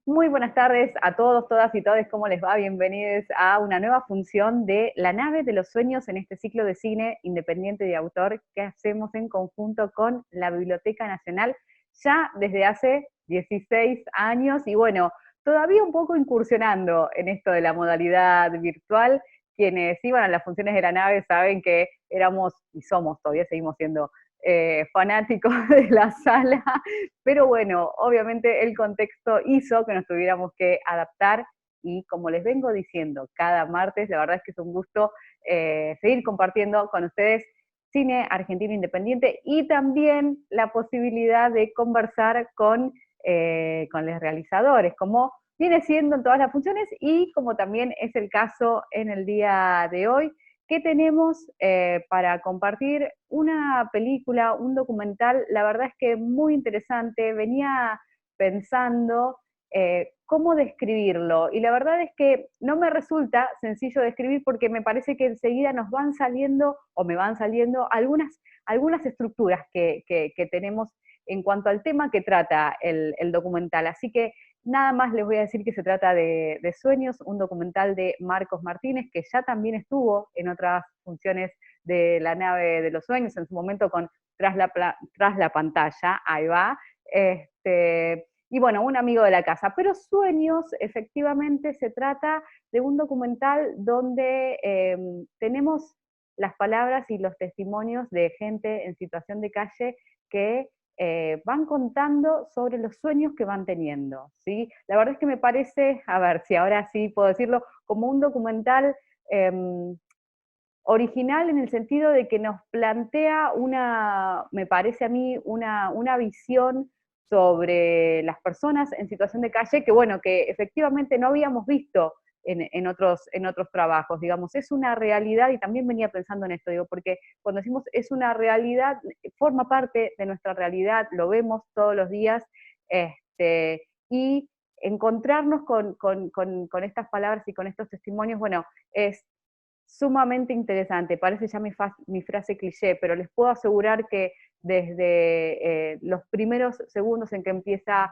Muy buenas tardes a todos, todas y todes, ¿cómo les va? Bienvenidos a una nueva función de La nave de los sueños en este ciclo de cine independiente de autor que hacemos en conjunto con la Biblioteca Nacional ya desde hace 16 años y bueno, todavía un poco incursionando en esto de la modalidad virtual. Quienes iban a las funciones de la nave saben que éramos y somos, todavía seguimos siendo fanáticos de la sala, pero bueno, obviamente el contexto hizo que nos tuviéramos que adaptar y como les vengo diciendo cada martes, la verdad es que es un gusto seguir compartiendo con ustedes cine argentino independiente y también la posibilidad de conversar con los realizadores, como viene siendo en todas las funciones y como también es el caso en el día de hoy, que tenemos para compartir una película, un documental, la verdad es que muy interesante, venía pensando cómo describirlo y la verdad es que no me resulta sencillo describir porque me parece que enseguida nos van saliendo o me van saliendo algunas estructuras que tenemos en cuanto al tema que trata el documental. Así que nada más les voy a decir que se trata de Sueños, un documental de Marcos Martínez, que ya también estuvo en otras funciones de La nave de los sueños, en su momento con Tras la pantalla, ahí va. Y bueno, un amigo de la casa. Pero Sueños, efectivamente, se trata de un documental donde tenemos las palabras y los testimonios de gente en situación de calle que van contando sobre los sueños que van teniendo, ¿sí? La verdad es que me parece, a ver si ahora sí puedo decirlo, como un documental eh, original en el sentido de que nos plantea me parece a mí, una visión sobre las personas en situación de calle que, bueno, que efectivamente no habíamos visto en otros trabajos, digamos, es una realidad y también venía pensando en esto, digo, porque cuando decimos es una realidad, forma parte de nuestra realidad, lo vemos todos los días, y encontrarnos con estas palabras y con estos testimonios, bueno, es sumamente interesante. Parece ya mi frase cliché, pero les puedo asegurar que desde los primeros segundos en que empieza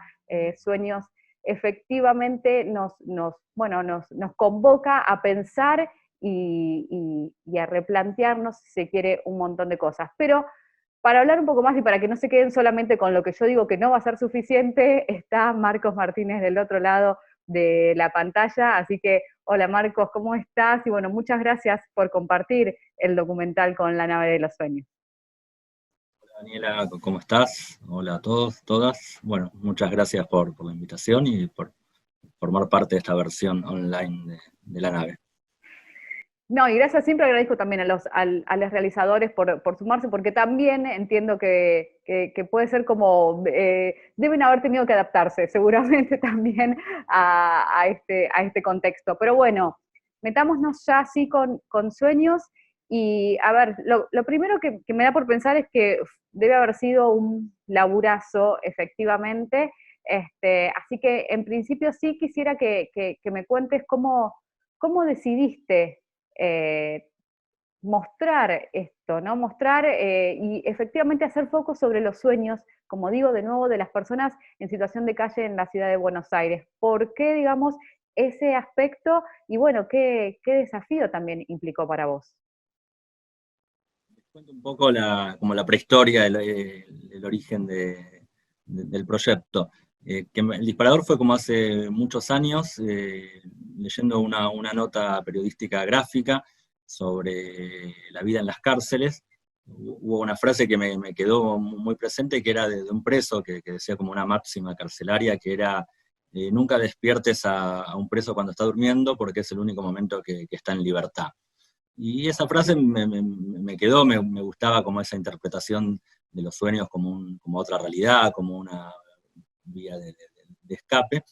Sueños, efectivamente nos convoca a pensar y a replantearnos, si se quiere, un montón de cosas. Pero para hablar un poco más y para que no se queden solamente con lo que yo digo que no va a ser suficiente, está Marcos Martínez del otro lado de la pantalla, así que hola Marcos, ¿cómo estás? Y bueno, muchas gracias por compartir el documental con La nave de los sueños. Daniela, ¿cómo estás? Hola a todos, todas. Bueno, muchas gracias por la invitación y por formar parte de esta versión online de la nave. No, y gracias, siempre agradezco también a los realizadores por sumarse, porque también entiendo que puede ser como, deben haber tenido que adaptarse seguramente también a este contexto. Pero bueno, metámonos ya así con Sueños y a ver, lo primero que me da por pensar es que debe haber sido un laburazo, efectivamente. Así que en principio sí quisiera que me cuentes cómo decidiste eh, mostrar esto, ¿no? Mostrar y efectivamente hacer foco sobre los sueños, como digo de nuevo, de las personas en situación de calle en la ciudad de Buenos Aires. ¿Por qué, digamos, ese aspecto? Y bueno, ¿qué desafío también implicó para vos? Les cuento un poco como la prehistoria, el origen del proyecto. El disparador fue como hace muchos años, leyendo una nota periodística gráfica sobre la vida en las cárceles. Hubo una frase que me quedó muy presente, que era de un preso que decía como una máxima carcelaria, que era nunca despiertes a un preso cuando está durmiendo porque es el único momento que está en libertad. Y esa frase me quedó, me gustaba como esa interpretación de los sueños como otra realidad, como una vía de escape.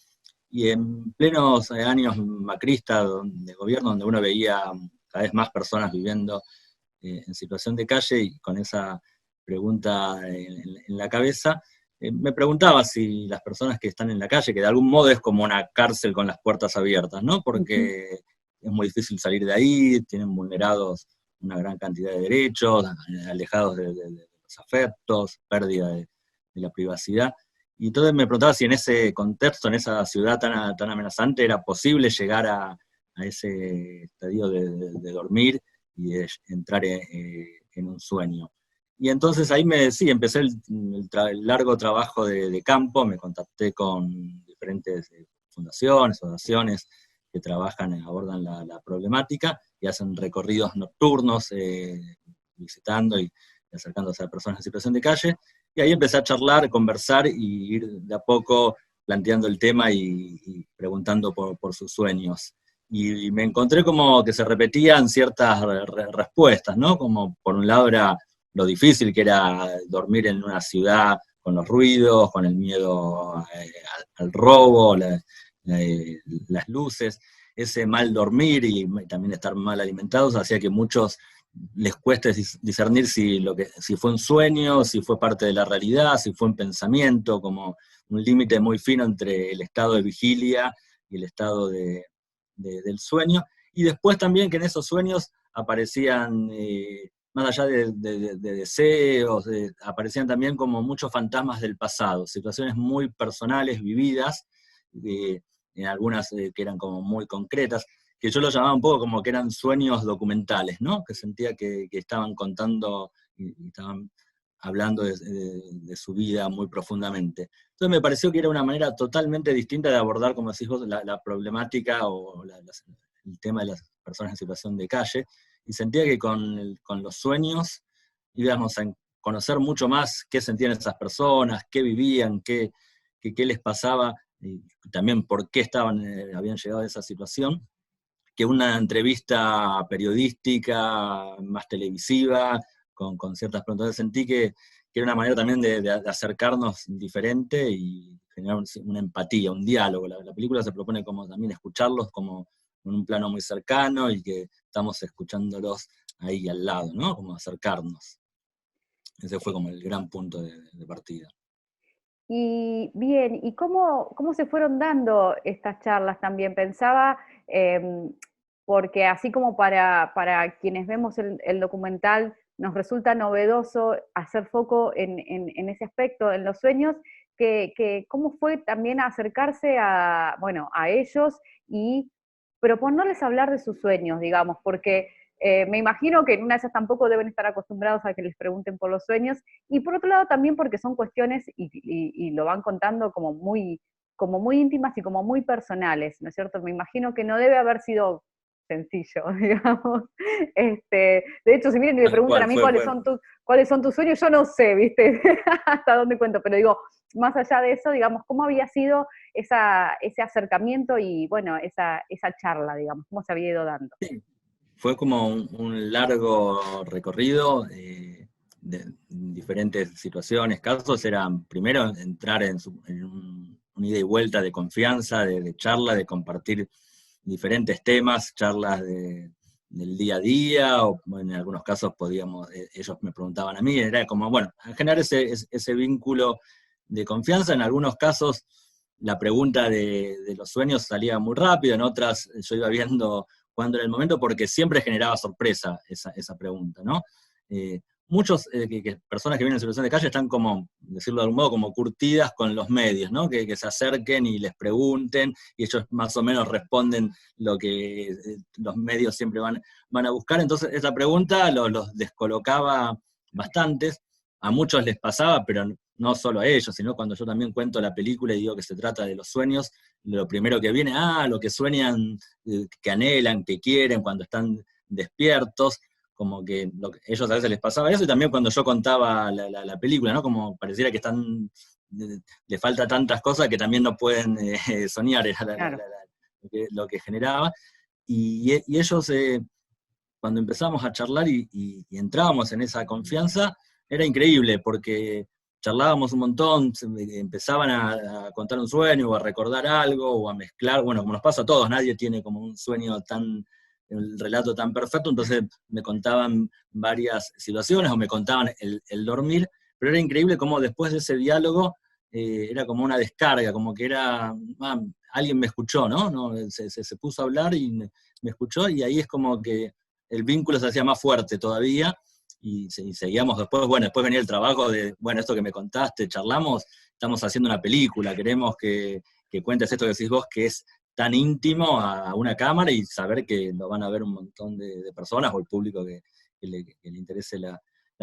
Y en plenos años macristas de gobierno, donde uno veía cada vez más personas viviendo en situación de calle y con esa pregunta en la cabeza, me preguntaba si las personas que están en la calle, que de algún modo es como una cárcel con las puertas abiertas, ¿no? Uh -huh. Porque es muy difícil salir de ahí, tienen vulnerados una gran cantidad de derechos, alejados de los afectos, pérdida de la privacidad. Y entonces me preguntaba si en ese contexto, en esa ciudad tan amenazante, era posible llegar a ese estadio de dormir y de entrar en un sueño. Y entonces ahí sí, empecé el largo trabajo de campo, me contacté con diferentes fundaciones, asociaciones que abordan la problemática y hacen recorridos nocturnos, visitando y acercándose a personas en situación de calle. Y ahí empecé a charlar, conversar y ir de a poco planteando el tema y preguntando por sus sueños. Y me encontré como que se repetían ciertas respuestas, ¿no? Como por un lado era lo difícil que era dormir en una ciudad con los ruidos, con el miedo al robo, las luces, ese mal dormir y también estar mal alimentados hacía que muchos les cueste discernir si fue un sueño, si fue parte de la realidad, si fue un pensamiento, como un límite muy fino entre el estado de vigilia y el estado del sueño. Y después también que en esos sueños aparecían, más allá de deseos, aparecían también como muchos fantasmas del pasado, situaciones muy personales, vividas, en algunas que eran como muy concretas, que yo lo llamaba un poco como que eran sueños documentales, ¿no? Que sentía que estaban contando y estaban hablando de su vida muy profundamente. Entonces me pareció que era una manera totalmente distinta de abordar, como decís vos, la problemática o el tema de las personas en situación de calle, y sentía que con los sueños íbamos a conocer mucho más qué sentían esas personas, qué vivían, qué les pasaba, y también por qué habían llegado a esa situación, que una entrevista periodística, más televisiva, con ciertas preguntas. Entonces sentí que era una manera también de acercarnos diferente y generar una empatía, un diálogo. La película se propone como también escucharlos como en un plano muy cercano y que estamos escuchándolos ahí al lado, ¿no? Como acercarnos. Ese fue como el gran punto de partida. Y bien, ¿y cómo se fueron dando estas charlas también? Pensaba, porque así como para quienes vemos el documental, nos resulta novedoso hacer foco en ese aspecto, en los sueños, que cómo fue también acercarse bueno, a ellos y proponerles hablar de sus sueños, digamos, porque me imagino que en una de esas tampoco deben estar acostumbrados a que les pregunten por los sueños, y por otro lado también porque son cuestiones, y lo van contando como muy íntimas y como muy personales, ¿no es cierto? Me imagino que no debe haber sido sencillo, digamos. De hecho, si miren y me Tal preguntan a cual, mí fue, cuáles son tus sueños, yo no sé, ¿viste? Hasta dónde cuento, pero digo, más allá de eso, digamos, ¿cómo había sido ese acercamiento y, bueno, esa charla, digamos, cómo se había ido dando? fue como un largo recorrido de diferentes situaciones, casos. Era primero entrar en un ida y vuelta de confianza, de charla, de compartir diferentes temas, charlas del día a día, o en algunos casos ellos me preguntaban a mí, era como, bueno, generar ese vínculo de confianza. En algunos casos la pregunta de los sueños salía muy rápido, en otras yo iba viendo cuándo era el momento, porque siempre generaba sorpresa esa pregunta, ¿no? Muchos personas que vienen en situación de calle están como, decirlo de algún modo, como curtidas con los medios, ¿no? Que se acerquen y les pregunten, y ellos más o menos responden lo que los medios siempre van a buscar. Entonces esa pregunta los descolocaba bastantes. A muchos les pasaba, pero no solo a ellos, sino cuando yo también cuento la película y digo que se trata de los sueños, lo primero que viene, lo que sueñan, que anhelan, que quieren cuando están despiertos, como que ellos a veces les pasaba eso, y también cuando yo contaba la película, ¿no? Como pareciera que le falta tantas cosas que también no pueden soñar, era Claro. lo que generaba. Y ellos, cuando empezamos a charlar y entrábamos en esa confianza, era increíble, porque charlábamos un montón, empezaban a contar un sueño, o a recordar algo, o a mezclar, bueno, como nos pasa a todos, nadie tiene como un sueño el relato tan perfecto, entonces me contaban varias situaciones, o me contaban el dormir, pero era increíble cómo después de ese diálogo era como una descarga, como que alguien me escuchó, ¿no? Se puso a hablar y me escuchó, y ahí es como que el vínculo se hacía más fuerte todavía, y seguíamos después, bueno, después venía el trabajo de, bueno, esto que me contaste, charlamos, estamos haciendo una película, queremos que cuentes esto que decís vos, que es tan íntimo a una cámara y saber que lo van a ver un montón de personas o el público que le interese la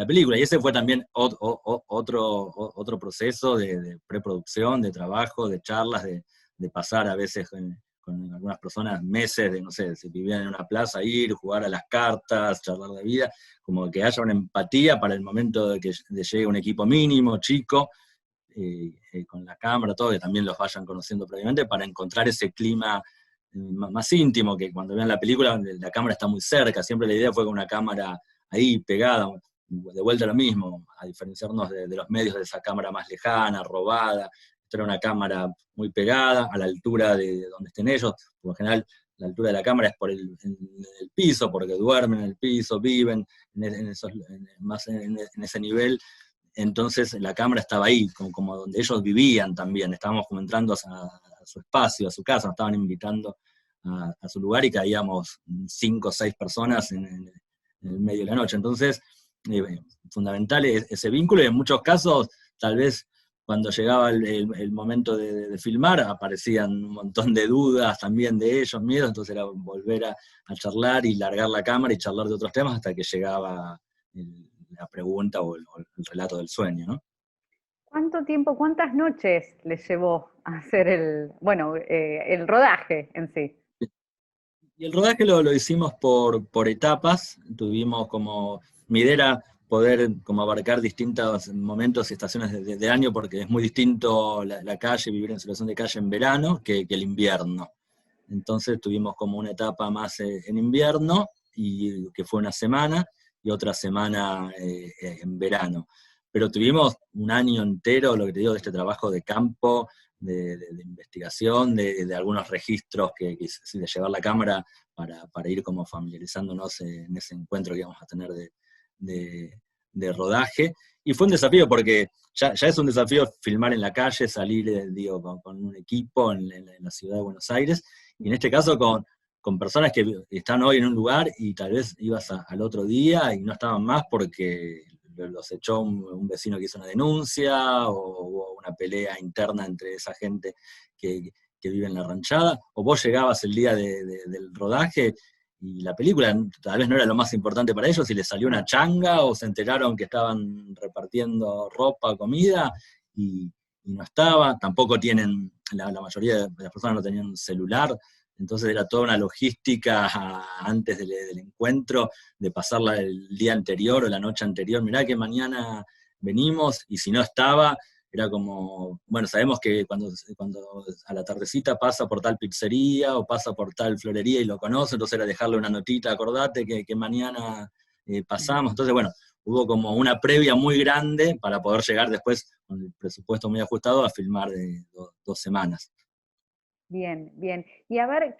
película. Y ese fue también otro proceso de preproducción, de trabajo, de charlas, de pasar a veces con algunas personas meses de, no sé, si vivían en una plaza, ir, jugar a las cartas, charlar de vida, como que haya una empatía para el momento de que llegue un equipo mínimo, chico, con la cámara, todo, que también los vayan conociendo previamente, para encontrar ese clima más íntimo, que cuando vean la película la cámara está muy cerca, siempre la idea fue con una cámara ahí pegada, de vuelta lo mismo, a diferenciarnos de los medios de esa cámara más lejana, robada. Esta era una cámara muy pegada, a la altura de donde estén ellos, por lo general la altura de la cámara es por el piso, porque duermen en el piso, viven en ese nivel. Entonces la cámara estaba ahí, como donde ellos vivían también, estábamos como entrando a su espacio, a su casa, nos estaban invitando a su lugar y caíamos 5 o 6 personas en el medio de la noche. Entonces, fundamental es ese vínculo, y en muchos casos, tal vez cuando llegaba el momento de filmar, aparecían un montón de dudas también de ellos, miedos, entonces era volver a charlar y largar la cámara y charlar de otros temas hasta que llegaba la pregunta o el relato del sueño, ¿no? ¿Cuánto tiempo, cuántas noches les llevó a hacer el rodaje en sí? Y el rodaje lo hicimos por etapas, tuvimos como, mi idea era poder como abarcar distintos momentos y estaciones de año, porque es muy distinto la calle, vivir en situación de calle en verano que el invierno. Entonces tuvimos como una etapa más en invierno, y que fue una semana, y otra semana en verano. Pero tuvimos un año entero, lo que te digo, de este trabajo de campo, de investigación, de algunos registros de llevar la cámara para ir como familiarizándonos en ese encuentro que íbamos a tener de rodaje. Y fue un desafío porque ya es un desafío filmar en la calle, salir, digo, con un equipo en la ciudad de Buenos Aires, y en este caso con personas que están hoy en un lugar y tal vez ibas al otro día y no estaban más porque los echó un vecino que hizo una denuncia, o hubo una pelea interna entre esa gente que vive en la ranchada, o vos llegabas el día del rodaje y la película tal vez no era lo más importante para ellos, y les salió una changa, o se enteraron que estaban repartiendo ropa, comida, y no estaba, tampoco tienen, la mayoría de las personas no tenían un celular, entonces era toda una logística antes del encuentro, de pasarla el día anterior o la noche anterior, mirá que mañana venimos, y si no estaba, era como, bueno, sabemos que cuando a la tardecita pasa por tal pizzería o pasa por tal florería y lo conoce, entonces era dejarle una notita, acordate que mañana pasamos, entonces bueno, hubo como una previa muy grande para poder llegar después con el presupuesto muy ajustado a filmar de 2 semanas. Bien, bien. Y a ver,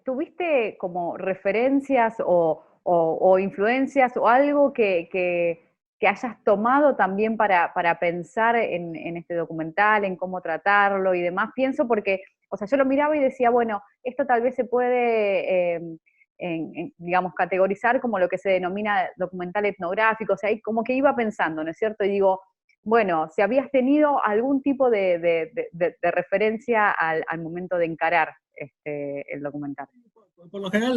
tuviste como referencias o influencias o algo que hayas tomado también para pensar en este documental, en cómo tratarlo y demás? Pienso porque, o sea, yo lo miraba y decía, bueno, esto tal vez se puede, digamos, categorizar como lo que se denomina documental etnográfico, o sea, ahí como que iba pensando, ¿no es cierto? Y digo, bueno, si habías tenido algún tipo de referencia al momento de encarar el documental. Por lo general,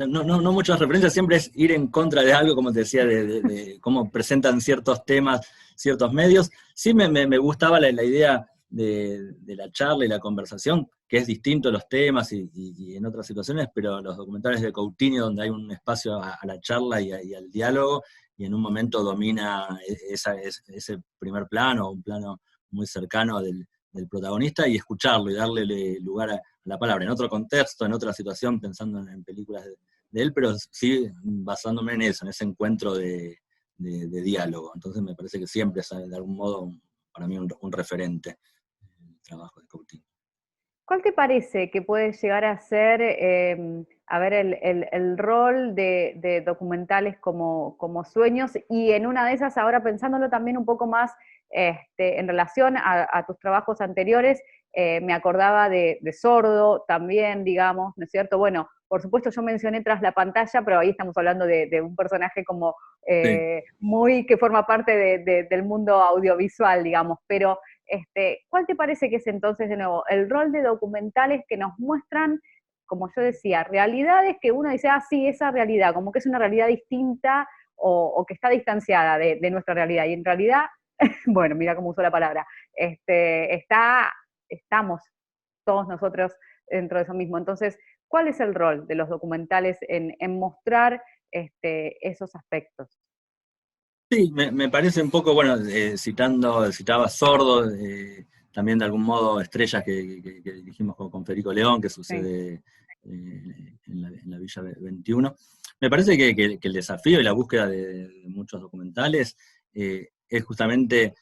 no muchas referencias, siempre es ir en contra de algo, como te decía, de cómo presentan ciertos temas, ciertos medios. Sí me gustaba la idea de la charla y la conversación, que es distinto a los temas y en otras situaciones, pero los documentales de Coutinho, donde hay un espacio a la charla y al diálogo, y en un momento domina ese primer plano, un plano muy cercano del protagonista, y escucharlo y darle lugar a la palabra, en otro contexto, en otra situación, pensando en películas de él, pero sí basándome en eso, en ese encuentro de diálogo. Entonces me parece que siempre es de algún modo para mí un referente el trabajo de Coutinho. ¿Cuál te parece que puede llegar a ser, a ver, el rol de documentales como sueños? Y en una de esas, ahora pensándolo también un poco más en relación a tus trabajos anteriores, me acordaba de Sordo también, digamos, ¿no es cierto? Bueno, por supuesto yo mencioné Tras la pantalla, pero ahí estamos hablando de un personaje como Sí. muy que forma parte del mundo audiovisual, digamos, pero ¿cuál te parece que es entonces, de nuevo, el rol de documentales que nos muestran, como yo decía, realidades que uno dice, ah, sí, esa realidad, como que es una realidad distinta o que está distanciada de nuestra realidad, y en realidad, bueno, mira cómo usó la palabra, estamos todos nosotros dentro de eso mismo. Entonces, ¿cuál es el rol de los documentales en mostrar esos aspectos? Sí, me parece un poco, bueno, citaba Sordo, también de algún modo Estrellas que dijimos con Federico León, que Sí. sucede en la Villa 21. Me parece que el desafío y la búsqueda de muchos documentales es justamente,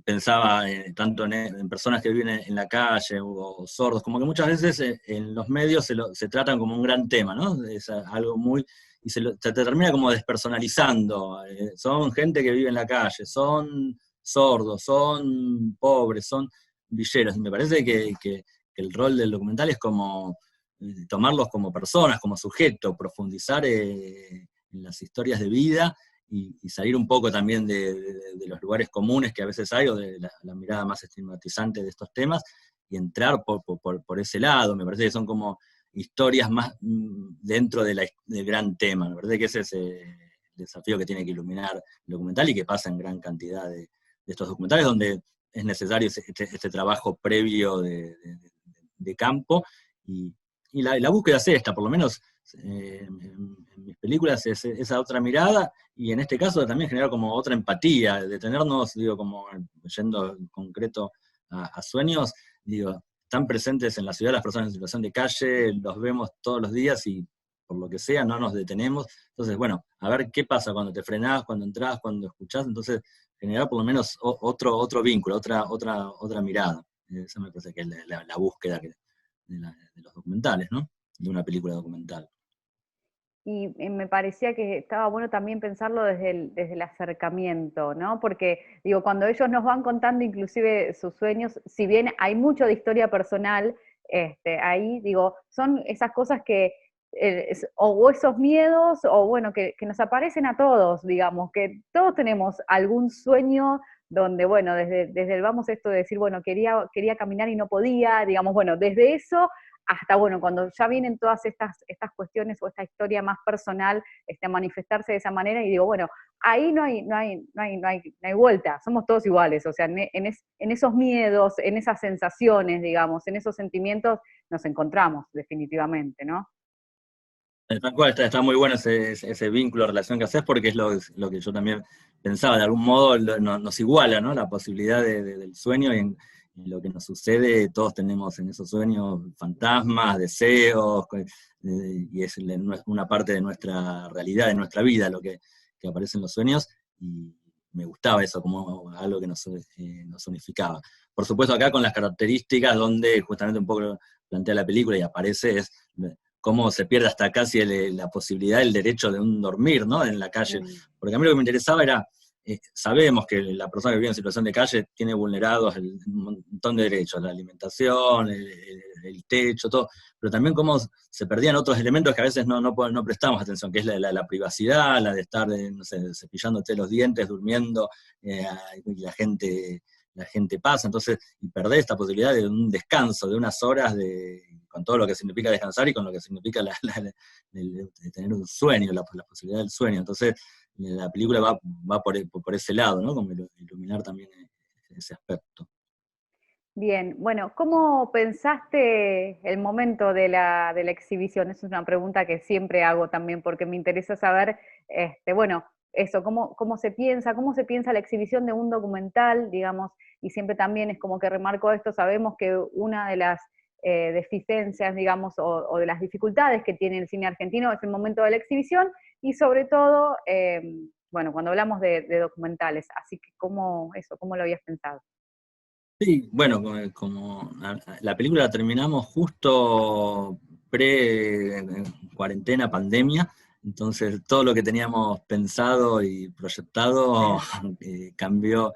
pensaba tanto en personas que viven en la calle o sordos, como que muchas veces en los medios se tratan como un gran tema, ¿no? Es algo muy y se te termina como despersonalizando. Son gente que vive en la calle, son sordos, son pobres, son villeros. Y me parece que el rol del documental es como tomarlos como personas, como sujeto, profundizar en las historias de vida y salir un poco también de los lugares comunes que a veces hay o de la mirada más estigmatizante de estos temas y entrar por ese lado. Me parece que son como historias más dentro del gran tema. Me parece que ese es el desafío que tiene que iluminar el documental y que pasa en gran cantidad de estos documentales donde es necesario este trabajo previo de campo y la búsqueda es esta, por lo menos en mis películas es esa otra mirada y en este caso también generar como otra empatía, de tenernos, digo, como yendo en concreto a sueños, digo, están presentes en la ciudad las personas en situación de calle, los vemos todos los días y por lo que sea no nos detenemos. Entonces, bueno, a ver qué pasa cuando te frenás, cuando entrás, cuando escuchás, entonces generar por lo menos otro vínculo, otra mirada. Esa me parece que es la búsqueda de los documentales, ¿no? De una película documental. Y me parecía que estaba bueno también pensarlo desde el acercamiento, ¿no? Porque, digo, cuando ellos nos van contando inclusive sus sueños, si bien hay mucho de historia personal, ahí, digo, son esas cosas que, o esos miedos, o bueno, que nos aparecen a todos, digamos, que todos tenemos algún sueño donde, bueno, desde el vamos esto de decir, bueno, quería caminar y no podía, digamos, bueno, desde eso hasta, bueno, cuando ya vienen todas estas cuestiones o esta historia más personal a manifestarse de esa manera, y digo, bueno, ahí no hay vuelta, somos todos iguales, o sea, en esos miedos, en esas sensaciones, digamos, en esos sentimientos, nos encontramos definitivamente, ¿no? Tal cual, está muy bueno ese vínculo, relación que haces, porque es lo que yo también pensaba, de algún modo nos iguala, ¿no? La posibilidad del sueño y en lo que nos sucede, todos tenemos en esos sueños fantasmas, deseos, y es una parte de nuestra realidad, de nuestra vida, lo que aparece en los sueños, y me gustaba eso como algo que nos unificaba. Por supuesto, acá con las características donde justamente un poco lo plantea la película y aparece es cómo se pierde hasta casi la posibilidad, el derecho de un dormir, ¿no? En la calle. Mm. Porque a mí lo que me interesaba era, sabemos que la persona que vive en situación de calle tiene vulnerados un montón de derechos, la alimentación, el techo, todo, pero también cómo se perdían otros elementos que a veces no prestamos atención, que es la privacidad, la de estar, no sé, cepillándote los dientes, durmiendo, y la gente pasa, entonces, y perder esta posibilidad de un descanso, de unas horas con todo lo que significa descansar y con lo que significa de tener un sueño, la posibilidad del sueño. Entonces, la película va por ese lado, ¿no? Como iluminar también ese aspecto. Bien, bueno, ¿cómo pensaste el momento de la exhibición? Es una pregunta que siempre hago también porque me interesa saber, bueno, eso, cómo se piensa la exhibición de un documental, digamos, y siempre también es como que remarco esto, sabemos que una de las deficiencias, digamos, o de las dificultades que tiene el cine argentino es el momento de la exhibición y sobre todo, bueno, cuando hablamos de documentales, así que ¿cómo lo habías pensado? Sí, bueno, como la película la terminamos justo pre-cuarentena, pandemia, entonces todo lo que teníamos pensado y proyectado cambió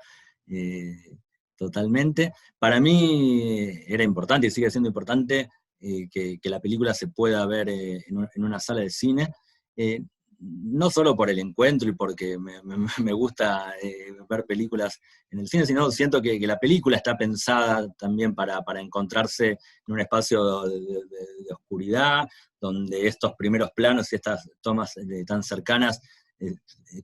totalmente. Para mí era importante y sigue siendo importante que la película se pueda ver en una sala de cine, no solo por el encuentro y porque me gusta ver películas en el cine, sino siento que la película está pensada también para encontrarse en un espacio de oscuridad, donde estos primeros planos y estas tomas tan cercanas,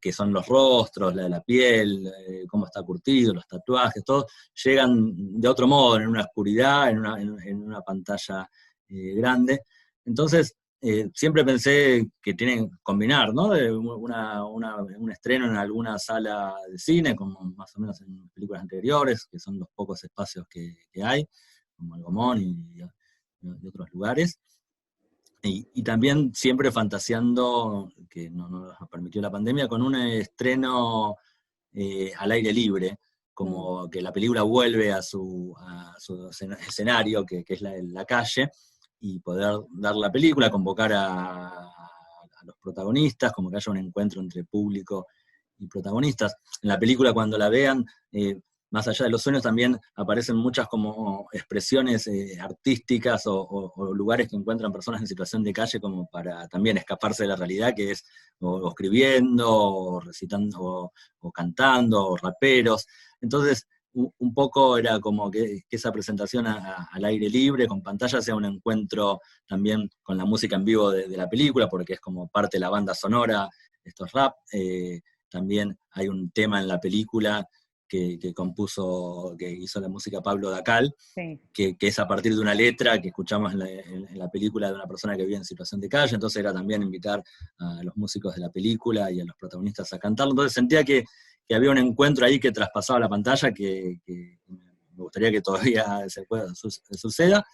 que son los rostros, la piel, cómo está curtido, los tatuajes, todo, llegan de otro modo, en una oscuridad, en una pantalla grande. Entonces, siempre pensé que tienen que combinar, ¿no? Un estreno en alguna sala de cine, como más o menos en películas anteriores, que son los pocos espacios que hay, como el Gomón y otros lugares. Y también siempre fantaseando, que no nos permitió la pandemia, con un estreno al aire libre, como que la película vuelve a su escenario, que es la calle, y poder dar la película, convocar a los protagonistas, como que haya un encuentro entre público y protagonistas. En la película, cuando la vean, más allá de los sueños, también aparecen muchas como expresiones artísticas o lugares que encuentran personas en situación de calle como para también escaparse de la realidad, que es o escribiendo, o recitando, o cantando, o raperos. Entonces, un poco era como que esa presentación al aire libre, con pantalla, sea un encuentro también con la música en vivo de la película, porque es como parte de la banda sonora, estos rap. También hay un tema en la película que hizo la música Pablo Dacal, Sí. que es a partir de una letra que escuchamos en la película de una persona que vive en situación de calle. Entonces era también invitar a los músicos de la película y a los protagonistas a cantarlo. Entonces sentía que había un encuentro ahí que traspasaba la pantalla, que me gustaría que todavía suceda.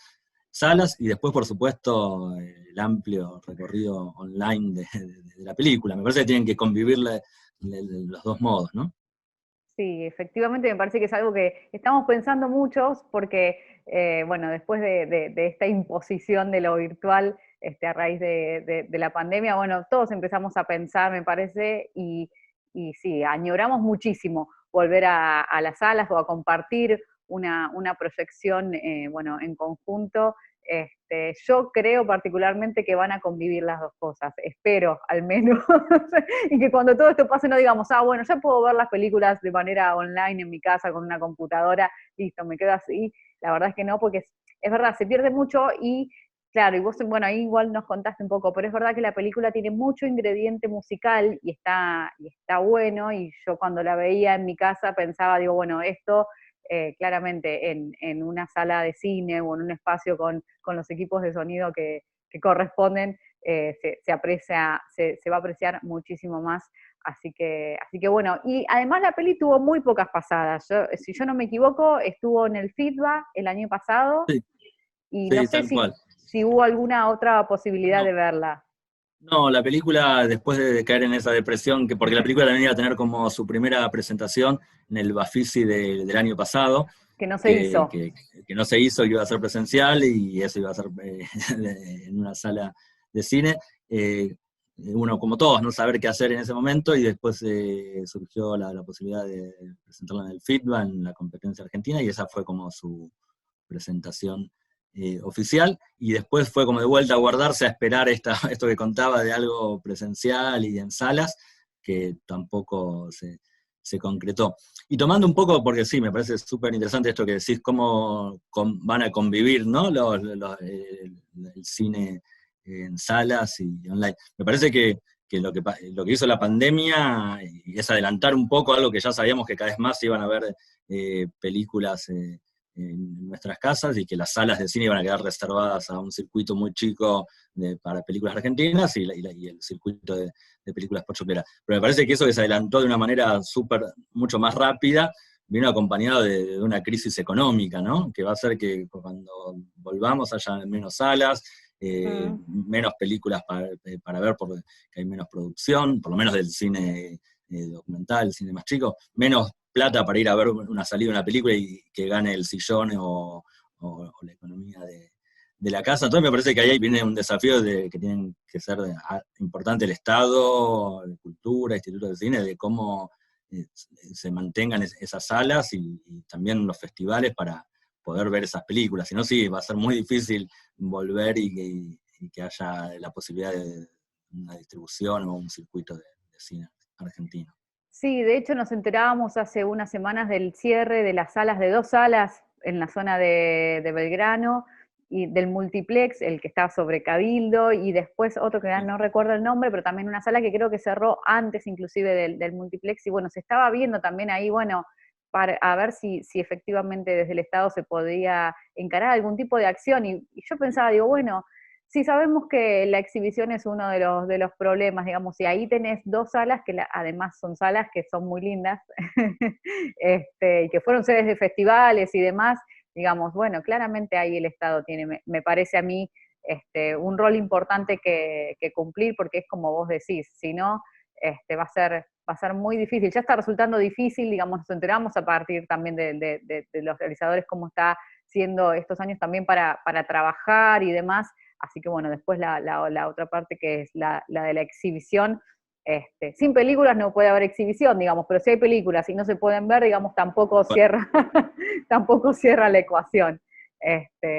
Salas, y después, por supuesto, el amplio recorrido online de la película. Me parece que tienen que convivir los dos modos, ¿no? Sí, efectivamente me parece que es algo que estamos pensando muchos porque, bueno, después de esta imposición de lo virtual a raíz de la pandemia, bueno, todos empezamos a pensar, me parece, y sí, añoramos muchísimo volver a las salas o a compartir una proyección, bueno, en conjunto. Yo creo particularmente que van a convivir las dos cosas, espero al menos, y que cuando todo esto pase no digamos, bueno, ya puedo ver las películas de manera online en mi casa con una computadora, listo, me quedo así. La verdad es que no, porque es verdad, se pierde mucho y claro, y vos, bueno, ahí igual nos contaste un poco, pero es verdad que la película tiene mucho ingrediente musical y está bueno, y yo cuando la veía en mi casa pensaba, digo, bueno, esto claramente en una sala de cine o en un espacio con los equipos de sonido que corresponden, se va a apreciar muchísimo más. Así que bueno, y además la peli tuvo muy pocas pasadas. Si yo no me equivoco, estuvo en el FITBA el año pasado, Sí, y no sí, sé tal cual. si hubo alguna otra posibilidad No, de verla. no, la película, después de caer en esa depresión, porque la película también iba a tener como su primera presentación en el Bafisi del año pasado, Que no se que, hizo. que- que no se hizo, que iba a ser presencial, y eso iba a ser en una sala de cine. Uno, como todos, no saber qué hacer en ese momento, y después surgió la posibilidad de presentarla en el FITBA, en la competencia argentina, y esa fue como su presentación oficial, y después fue como de vuelta a guardarse, a esperar esto que contaba de algo presencial y en salas, que tampoco se concretó. Y tomando un poco, porque sí, me parece súper interesante esto que decís, cómo van a convivir, ¿no? El cine en salas y online. Me parece que lo que hizo la pandemia es adelantar un poco algo que ya sabíamos, que cada vez más se iban a ver películas en nuestras casas, y que las salas de cine iban a quedar reservadas a un circuito muy chico para películas argentinas, y el circuito de películas pochocleras. Pero me parece que eso, que se adelantó de una manera mucho más rápida, vino acompañado de una crisis económica, ¿no? Que va a hacer que cuando volvamos haya menos salas, menos películas para ver, porque hay menos producción, por lo menos del cine documental, el cine más chico, menos plata para ir a ver una salida de una película y que gane el sillón o la economía de la casa. Entonces me parece que ahí viene un desafío que tienen que ser importante el Estado, cultura, institutos de cine, de cómo se mantengan esas salas, y también los festivales para poder ver esas películas. Si no, sí, va a ser muy difícil volver y que haya la posibilidad de una distribución o un circuito de cine argentino. Sí, de hecho nos enterábamos hace unas semanas del cierre de las salas, de 2 salas en la zona de Belgrano, y del multiplex, el que está sobre Cabildo, y después otro que no recuerdo el nombre, pero también una sala que creo que cerró antes inclusive del multiplex, y bueno, se estaba viendo también ahí, bueno, a ver si efectivamente desde el Estado se podía encarar algún tipo de acción, y yo pensaba, digo, bueno, sí, sabemos que la exhibición es uno de los problemas, digamos, y ahí tenés 2 salas que además son salas que son muy lindas, y que fueron sedes de festivales y demás, digamos, bueno, claramente ahí el Estado tiene, me parece a mí, un rol importante que cumplir, porque es como vos decís, si no, va a ser muy difícil, ya está resultando difícil, digamos, nos enteramos a partir también de los realizadores cómo está siendo estos años también para trabajar y demás. Así que bueno, después la otra parte que es la de la exhibición, sin películas no puede haber exhibición, digamos, pero si hay películas y no se pueden ver, digamos, tampoco cierra, tampoco cierra la ecuación.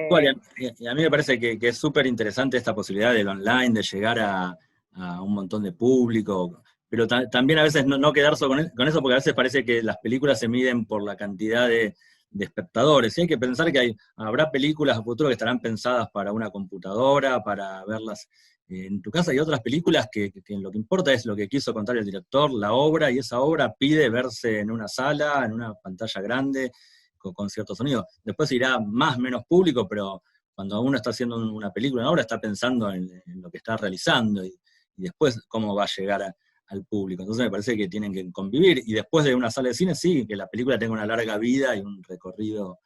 Bueno, y a mí me parece que es súper interesante esta posibilidad del online, de llegar a un montón de público, pero también a veces no quedarse con eso, porque a veces parece que las películas se miden por la cantidad de espectadores. Y hay que pensar que habrá películas a futuro que estarán pensadas para una computadora, para verlas en tu casa, y otras películas que lo que importa es lo que quiso contar el director, la obra, y esa obra pide verse en una sala, en una pantalla grande, con cierto sonido. Después irá más, menos público, pero cuando uno está haciendo una película, una obra, está pensando en lo que está realizando y después cómo va a llegar al público. Entonces me parece que tienen que convivir, y después de una sala de cine, sí, que la película tenga una larga vida y un recorrido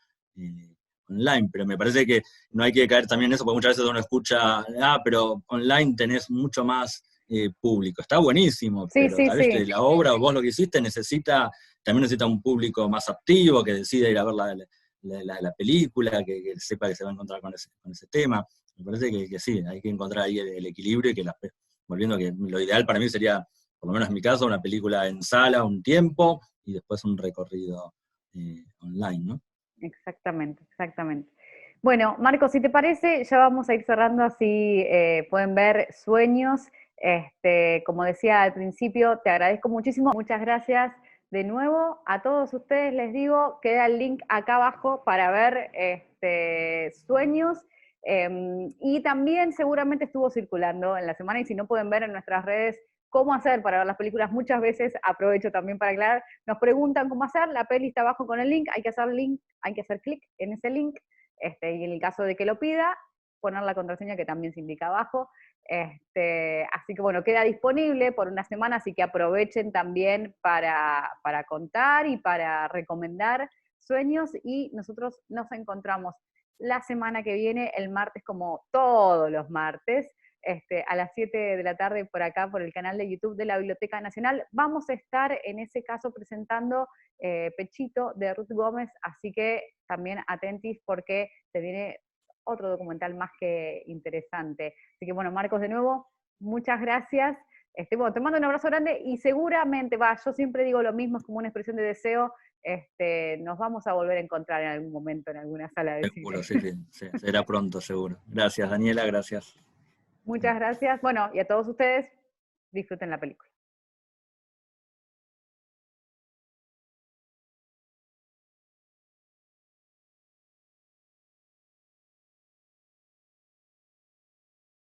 online, pero me parece que no hay que caer también en eso, porque muchas veces uno escucha, pero online tenés mucho más público. Está buenísimo, Sí, pero sí, tal vez sí. la obra o vos lo que hiciste también necesita un público más activo, que decida ir a ver la película, que sepa que se va a encontrar con ese tema. Me parece que sí, hay que encontrar ahí el equilibrio, y que volviendo que lo ideal para mí sería, por lo menos en mi caso, una película en sala un tiempo y después un recorrido online, ¿no? Exactamente, exactamente. Bueno, Marcos, si te parece, ya vamos a ir cerrando, así pueden ver Sueños. Como decía al principio, te agradezco muchísimo, muchas gracias de nuevo. A todos ustedes les digo, queda el link acá abajo para ver Sueños. Y también seguramente estuvo circulando en la semana, y si no pueden ver en nuestras redes cómo hacer para ver las películas, muchas veces aprovecho también para aclarar, nos preguntan cómo hacer, la peli está abajo con el link, hay que hacer clic en ese link, y en el caso de que lo pida, poner la contraseña que también se indica abajo. Así que bueno, queda disponible por una semana, así que aprovechen también para contar y para recomendar Sueños, y nosotros nos encontramos la semana que viene, el martes, como todos los martes, a las 7 de la tarde por acá, por el canal de YouTube de la Biblioteca Nacional. Vamos a estar en ese caso presentando Pechito de Ruth Gómez, así que también atentis porque se viene otro documental más que interesante. Así que bueno, Marcos, de nuevo, muchas gracias. Bueno, te mando un abrazo grande, y seguramente, yo siempre digo lo mismo, es como una expresión de deseo, nos vamos a volver a encontrar en algún momento en alguna sala de Seguro, cine. sí, sí, será pronto, seguro. Gracias, Daniela, gracias. Muchas gracias. Bueno, y a todos ustedes, disfruten la película.